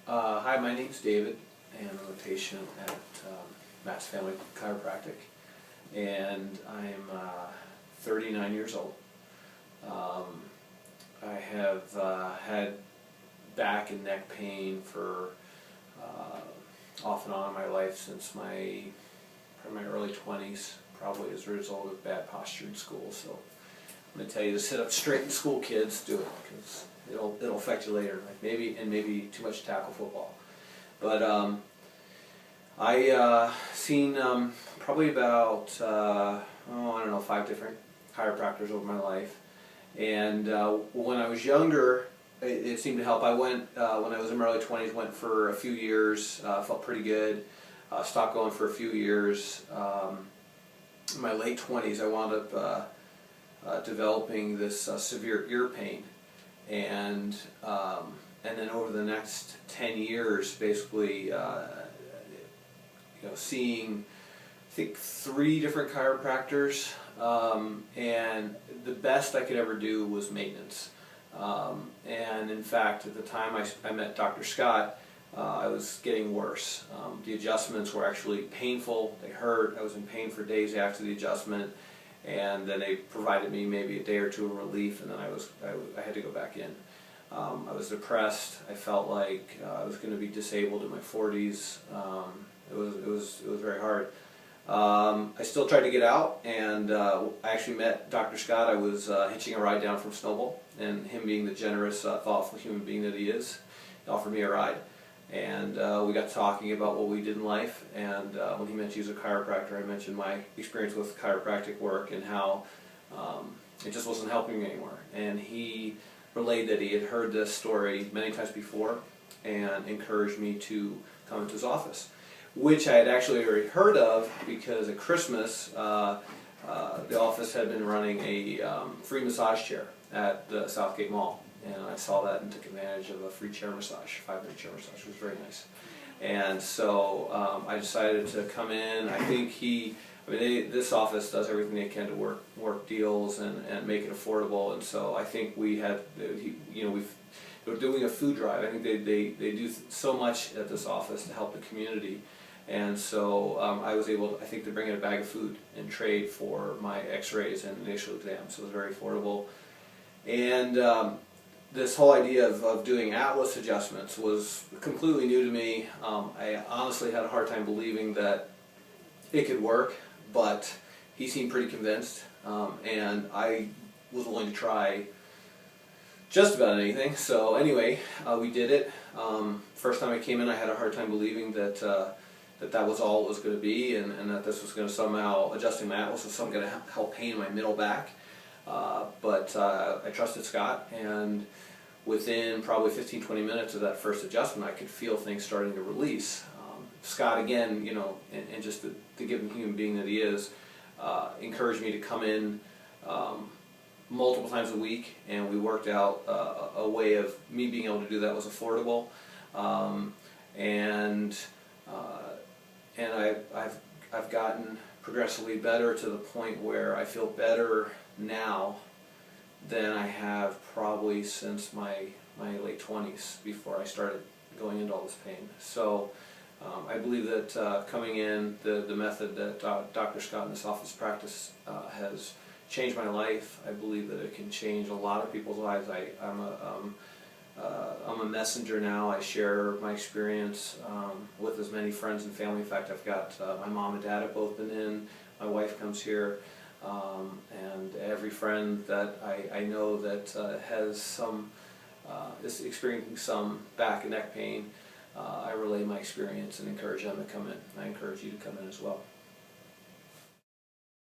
Hi, my name's David, and I'm a patient at Matt's Family Chiropractic, and I'm 39 years old. I have had back and neck pain for off and on in my life since my early 20s, probably as a result of bad posture in school. So I'm going to tell you to sit up straight in school, kids. Do it, because it'll affect you later, like maybe too much tackle football. But I seen probably about I don't know, 5 different chiropractors over my life, and when I was younger, it seemed to help. I went when I was in my early 20s, went for a few years, felt pretty good. Stopped going for a few years. In my late 20s, I wound up developing this severe ear pain, and then over the next 10 years, basically, seeing, I think, 3 different chiropractors, and the best I could ever do was maintenance. And in fact, at the time I met Dr. Scott, I was getting worse. The adjustments were actually painful. They hurt. I was in pain for days after the adjustment, and then they provided me maybe a day or 2 of relief, and then I had to go back in. I was depressed. I felt like I was going to be disabled in my 40s. It was very hard. I still tried to get out, and I actually met Dr. Scott. I was hitching a ride down from Snowball, and him being the generous, thoughtful human being that he is, he offered me a ride. And we got talking about what we did in life, and when he mentioned he was a chiropractor, I mentioned my experience with chiropractic work and how it just wasn't helping me anymore. And he relayed that he had heard this story many times before and encouraged me to come into his office, which I had actually already heard of because at Christmas the office had been running a free massage chair at the Southgate Mall. And I saw that and took advantage of a free chair massage, 5-minute chair massage. It was very nice. And so I decided to come in. I think this office does everything they can to work deals and make it affordable. And so I think we had, they're doing a food drive. I think they do so much at this office to help the community. And so I was able, I think, to bring in a bag of food and trade for my x-rays and initial exams. So it was very affordable. And this whole idea of doing Atlas adjustments was completely new to me. I honestly had a hard time believing that it could work, but he seemed pretty convinced, and I was willing to try just about anything. So anyway, we did it. First time I came in, I had a hard time believing that that was all it was going to be, and that this was going to somehow, adjusting my Atlas was something going to help pain my middle back. But I trusted Scott, and within probably 15-20 minutes of that first adjustment, I could feel things starting to release. Scott, again, and just to give him the human being that he is, encouraged me to come in multiple times a week, and we worked out a way of me being able to do that was affordable, and I've gotten progressively better to the point where I feel better now than I have probably since my late 20s, before I started going into all this pain. So I believe that coming in, the method that Dr. Scott in this office practice has changed my life. I believe that it can change a lot of people's lives. I'm a messenger now. I share my experience with as many friends and family. In fact, I've got my mom and dad have both been in. My wife comes here. And every friend that I know that has is experiencing some back and neck pain, I relay my experience and encourage them to come in. I encourage you to come in as well.